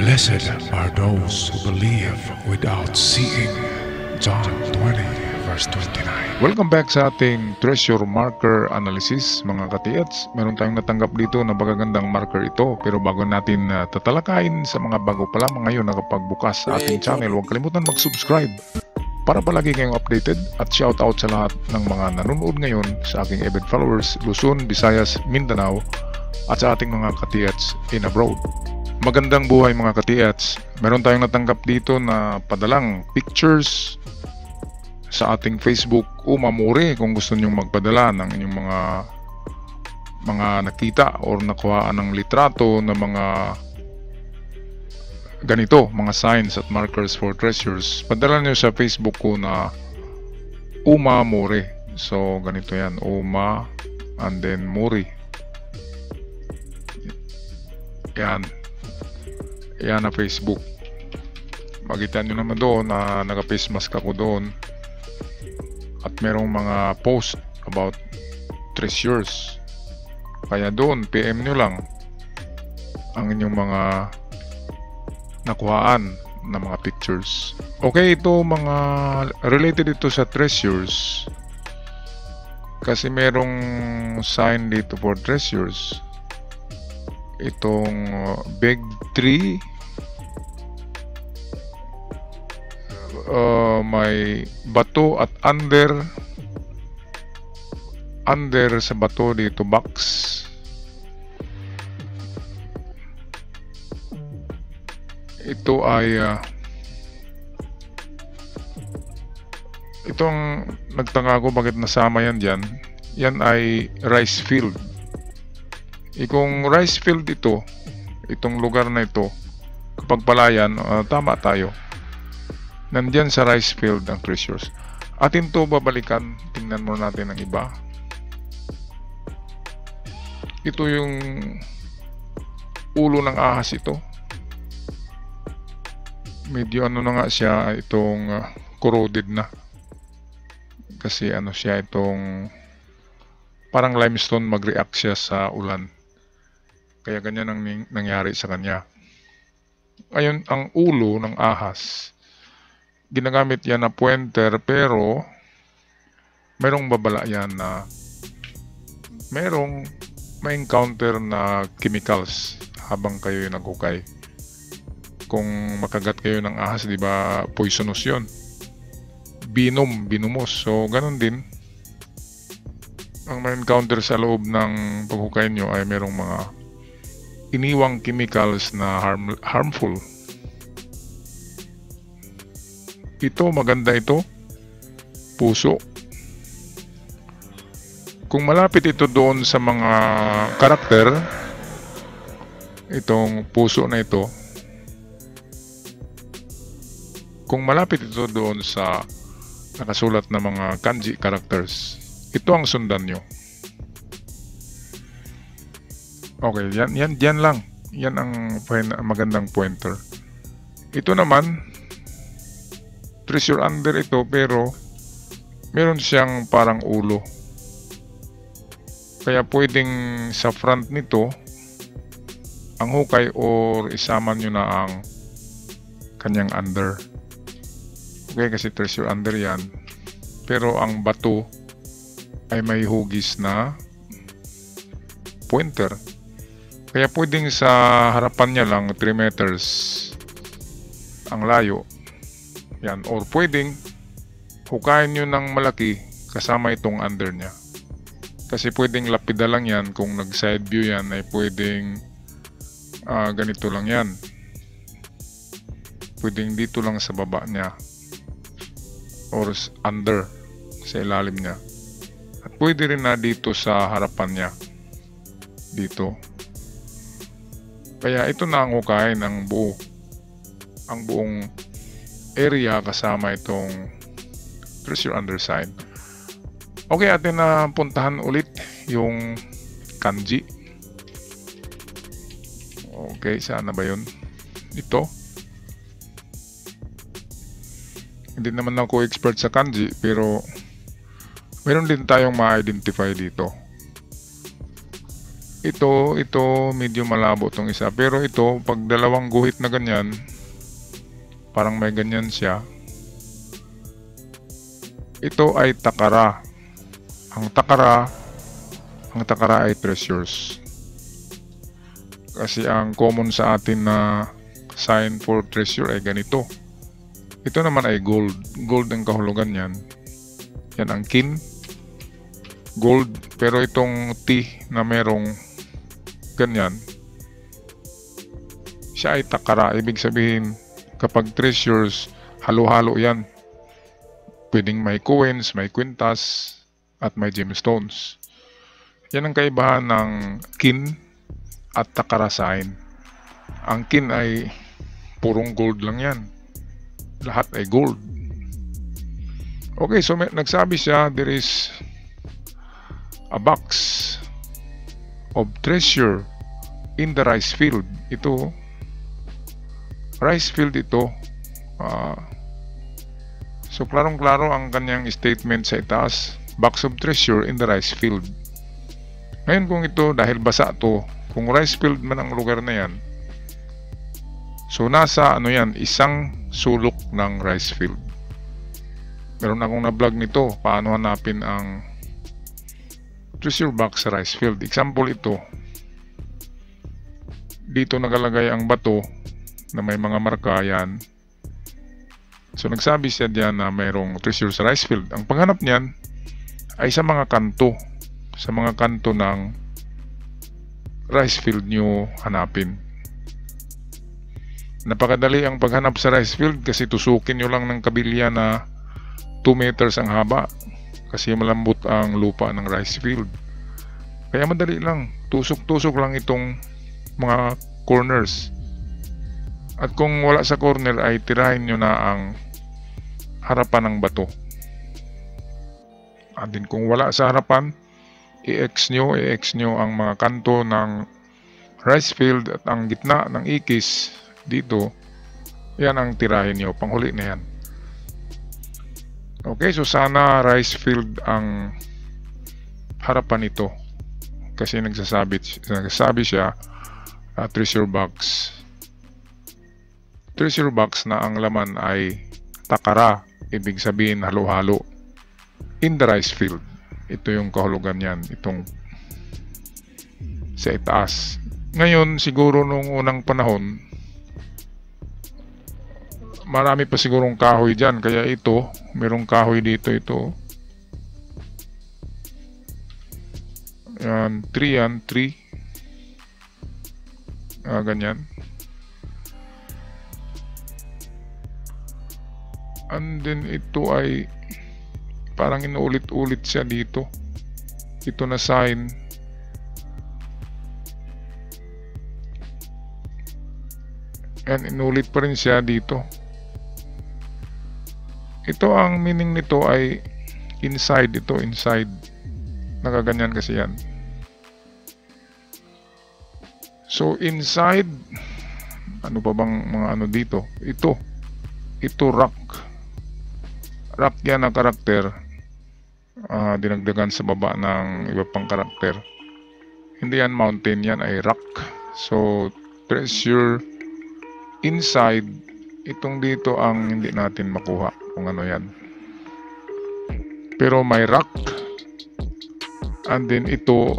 Blessed are those who believe without seeing. John 20 verse 29. Welcome back sa ating treasure marker analysis mga katiyats. Meron tayong natanggap dito na magagandang marker ito. Pero bago natin tatalakayin sa mga bago pa lamang ngayon nakapagbukas sa ating channel, huwag kalimutan mag-subscribe para palagi kayong updated, at shoutout sa lahat ng mga nanonood ngayon sa aking avid followers Luzon, Visayas, Mindanao at sa ating mga katiyats in abroad. Magandang buhay mga katiyats. Meron tayong natanggap dito na padalang pictures sa ating Facebook Umamuri kung gusto nyong magpadala ng inyong mga nakita or nakuha ng litrato na mga ganito, mga signs at markers for treasures. Padala nyo sa Facebook ko na Umamuri. So ganito yan, Uma and then Muri. Yan na Facebook. Makita nyo naman doon na naka-face mask ako doon. At merong mga post about treasures. Kaya doon, PM nyo lang ang inyong mga nakuhaan na mga pictures. Okay, ito mga related ito sa treasures. Kasi merong sign dito for treasures. Itong big tree, may bato at under sa bato dito box. Ito ay itong nagtanga ko bakit nasama yan dyan. Yan ay rice field. Kung rice field ito, itong lugar na ito, kapag palayan, tama tayo. Nandyan sa rice field ang treasures. Atin to babalikan. Tingnan muna natin ang iba. Ito yung ulo ng ahas ito. Medyo ano na nga siya, itong corroded na. Kasi ano siya, itong parang limestone, mag-react siya sa ulan. Kaya ganyan ang nangyari sa kanya. Ayun, ang ulo ng ahas, ginagamit yan na pointer, pero merong babala yan na merong ma-encounter na chemicals habang kayo yung naghukay. Kung makagat kayo ng ahas, di ba poisonous yun? Binumos. So, ganun din. Ang ma-encounter sa loob ng paghukay nyo ay merong mga iniwang chemicals na harmful. Ito, maganda ito. Puso. Kung malapit ito doon sa mga karakter, itong puso na ito, kung malapit ito doon sa nakasulat na mga kanji characters, ito ang sundan nyo. Okay, yan lang. Yan ang magandang pointer. Ito naman, treasure under ito, pero meron siyang parang ulo. Kaya pwedeng sa front nito, ang hukay or isama nyo na ang kanyang under. Okay, kasi treasure under yan. Pero ang bato ay may hugis na pointer. Kaya pwedeng sa harapan niya lang 3 meters ang layo. Yan. Or pwedeng hukayin nyo ng malaki kasama itong under niya. Kasi pwedeng lapida lang yan. Kung nag side view yan ay pwedeng ganito lang yan. Pwedeng dito lang sa baba niya. Or under sa ilalim niya. At pwede rin na dito sa harapan niya. Dito. Kaya ito na ang hukayin ng buo. Ang buong area kasama itong treasure underside. Okay, atin na puntahan ulit yung kanji. Okay, saan na ba yun? Ito. Hindi naman ako expert sa kanji, pero meron din tayong ma-identify dito. Ito medyo malabo tong isa. Pero ito, pag dalawang guhit na ganyan, parang may ganyan siya. Ito ay takara. Ang takara ay treasures. Kasi ang common sa atin na sign for treasure ay ganito. Ito naman ay gold. Gold ang kahulugan yan. Yan ang kin. Gold. Pero itong T na merong ganyan, siya ay takara. Ibig sabihin, kapag treasures, halo-halo yan. Pwedeng may coins, may quintas, at may gemstones. Yan ang kaibahan ng kin at takara sign. Ang kin ay purong gold lang yan. Lahat ay gold. Okay, so nagsabi siya, there is a box of treasure in the rice field. Ito, rice field ito. So, klarong-klaro ang kanyang statement sa itaas. Box of treasure in the rice field. Ngayon kung ito, dahil basa to, kung rice field man ang lugar na yan, so nasa isang sulok ng rice field. Meron akong na-vlog nito, paano hanapin ang treasure box sa rice field. Example ito. Dito nakalagay ang bato na may mga marka yan. So nagsabi siya diyan na mayroong treasure sa rice field. Ang paghanap niyan ay sa mga kanto. Sa mga kanto ng rice field nyo hanapin. Napakadali ang paghanap sa rice field kasi tusukin nyo lang ng kabilya na 2 meters ang haba. Kasi malambot ang lupa ng rice field. Kaya madali lang. Tusok-tusok lang itong mga corners. At kung wala sa corner ay tirahin nyo na ang harapan ng bato. At din kung wala sa harapan, i-X nyo ang mga kanto ng rice field at ang gitna ng ikis dito. Yan ang tirahin nyo. Panghuli na yan. Okay, so sana rice field ang harapan nito. Kasi nagsasabi siya treasure box. Treasure box na ang laman ay takara. Ibig sabihin halo-halo. In the rice field. Ito yung kahulugan yan. Itong sa itaas. Ngayon, siguro nung unang panahon, marami pa sigurong kahoy dyan. Kaya ito, merong kahoy dito. Ito. Yan, tree. Ganyan. And then ito ay parang inuulit-ulit siya dito. Ito na sign. And inulit pa rin siya dito. Ito ang meaning nito ay inside. Ito inside. Nakaganyan kasi yan. So inside, ano pa bang mga ano dito? Ito rock. Rock yan ang karakter. Dinagdagan sa baba ng iba pang karakter. Hindi yan mountain, yan ay rock. So treasure inside, itong dito ang hindi natin makuha kung ano yan. Pero may rock. And then ito,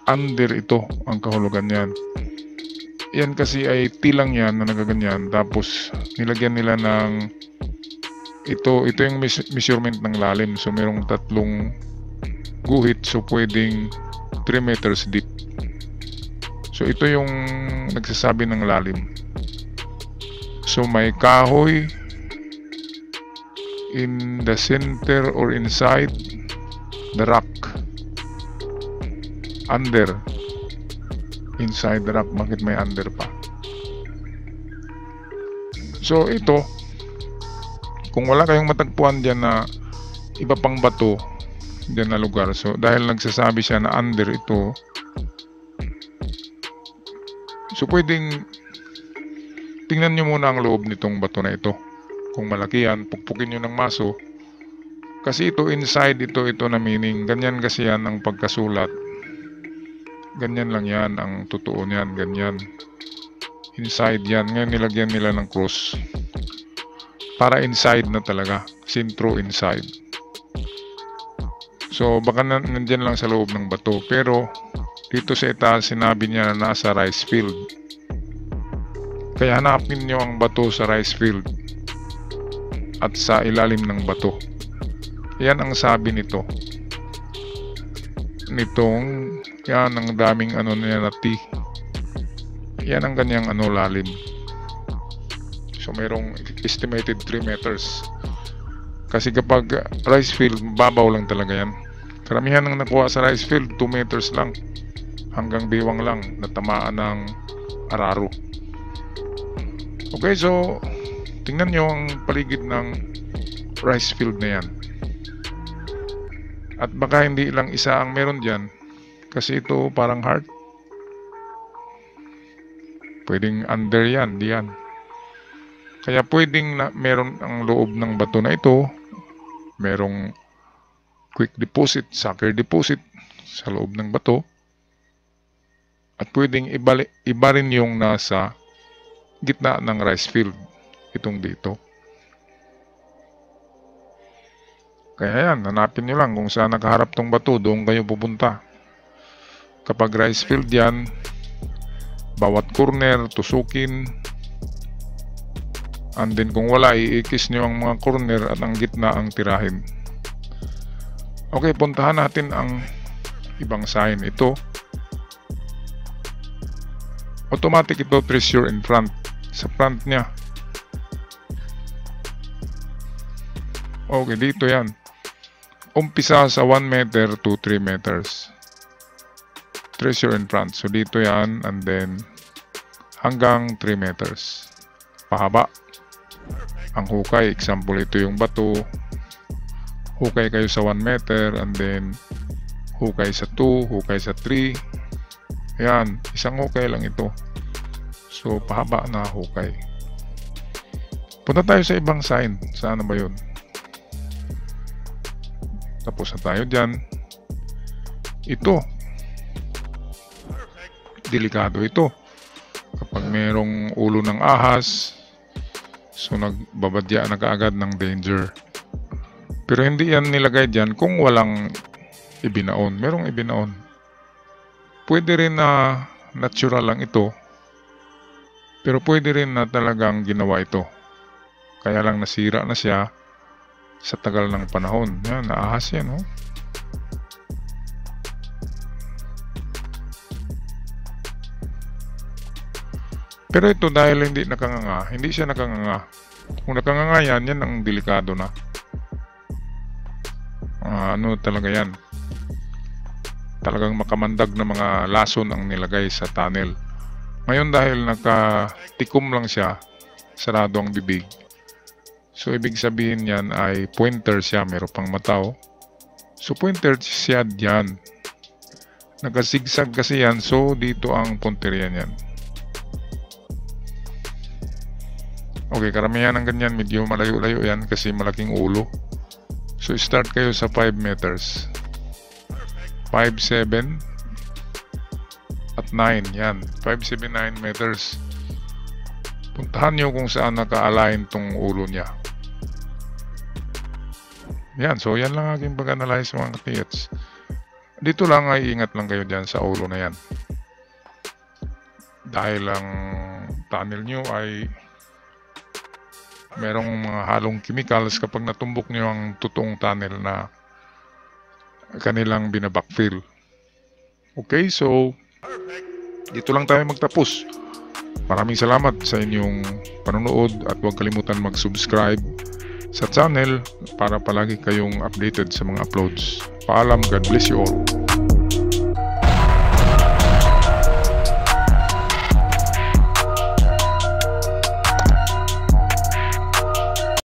under ito ang kahulugan yan. Yan kasi ay tilang yan na nagaganyan. Tapos nilagyan nila ng ito yung measurement ng lalim. So merong 3 guhit. So pwedeng 3 meters deep. So ito yung nagsasabi ng lalim. So may kahoy in the center or inside the rock. Under. Inside the rock. Bakit may under pa? So ito, kung wala kayong matagpuan dyan na iba pang bato dyan na lugar, so dahil nagsasabi siya na under ito, so pwedeng tingnan nyo muna ang loob nitong bato na ito. Kung malaki yan, pukpukin nyo ng maso. Kasi ito inside, ito na meaning. Ganyan kasi yan ang pagkasulat Ganyan lang yan, ang totoo niyan, ganyan. Inside yan, ngayon nilagyan nila ng cross. Para inside na talaga, sintro inside. So baka nandyan lang sa loob ng bato, pero dito sa itaas sinabi niya na nasa rice field. Kaya hanapin nyo ang bato sa rice field at sa ilalim ng bato. Yan ang sabi nito. Nitong, yan ang daming ano niya na T. Yan ang kanyang lalim. So mayroong estimated 3 meters. Kasi kapag rice field, babaw lang talaga yan. Karamihan ng nakuha sa rice field, 2 meters lang. Hanggang diwang lang, natamaan ng araro. Okay, so tingnan nyo ang paligid ng rice field na yan. At baka hindi lang isa ang meron dyan. Kasi ito parang heart. Pwedeng under yan, diyan. Kaya pwedeng na meron ang loob ng bato na ito. Merong quick deposit, sucker deposit sa loob ng bato. At pwedeng iba rin yung nasa gitna ng rice field. Itong dito. Kaya yan, hanapin nyo lang kung saan nakaharap tong bato, doon kayo pupunta. Kapag rice field yan, bawat corner, tusukin. And then kung wala, iikis nyo ang mga corner at ang gitna ang tirahin. Okay, puntahan natin ang ibang sign. Ito, automatic ito, treasure in front. Sa front niya. Okay, dito yan. Umpisa sa 1 meter to 3 meters. Treasure in front. So dito yan, and then hanggang 3 meters. Pahaba. Ang hukay, example ito yung bato. Hukay kayo sa 1 meter, and then hukay sa 2, hukay sa 3. Ayan, isang hukay lang ito. So pahaba na hukay. Punta tayo sa ibang sign. Saan ba yun? Tapos na tayo dyan. Ito. Delikado ito. Kapag mayroong ulo ng ahas, so nagbabadya na kaagad ng danger. Pero hindi yan nilagay dyan kung walang ibinaon. Merong ibinaon. Pwede rin na natural lang ito. Pero pwede rin na talagang ginawa ito. Kaya lang nasira na siya sa tagal ng panahon. Yan, naahas yan, oh. Pero ito dahil hindi nakanganga, hindi siya nakanganga. Kung nakanganga yan, yan ang delikado na. Ano talaga yan? Talagang makamandag na mga lason ang nilagay sa tunnel. Ngayon dahil nakatikom lang siya, sarado ang bibig. So ibig sabihin yan ay pointer siya, meron pang mataw. So pointer siya dyan. Nagasigsag kasi yan, so dito ang punteriya niyan. Okay, karamihan ng ganyan, medyo malayo-layo yan kasi malaking ulo. So start kayo sa 5 meters. 5, 7 at 9, yan. 5, 7, 9 meters. Puntahan nyo kung saan naka-align tong ulo niya. Yan, so yan lang aking pag-analyze mga katiyats. Dito lang ay ingat lang kayo dyan sa ulo na yan. Dahil ang tunnel nyo ay merong mga halong chemicals kapag natumbok nyo ang totoong tunnel na kanilang binabackfill. Okay, so dito lang tayo magtapos. Maraming salamat sa inyong panonood at huwag kalimutan mag-subscribe sa channel para palagi kayong updated sa mga uploads. Paalam, God bless you all.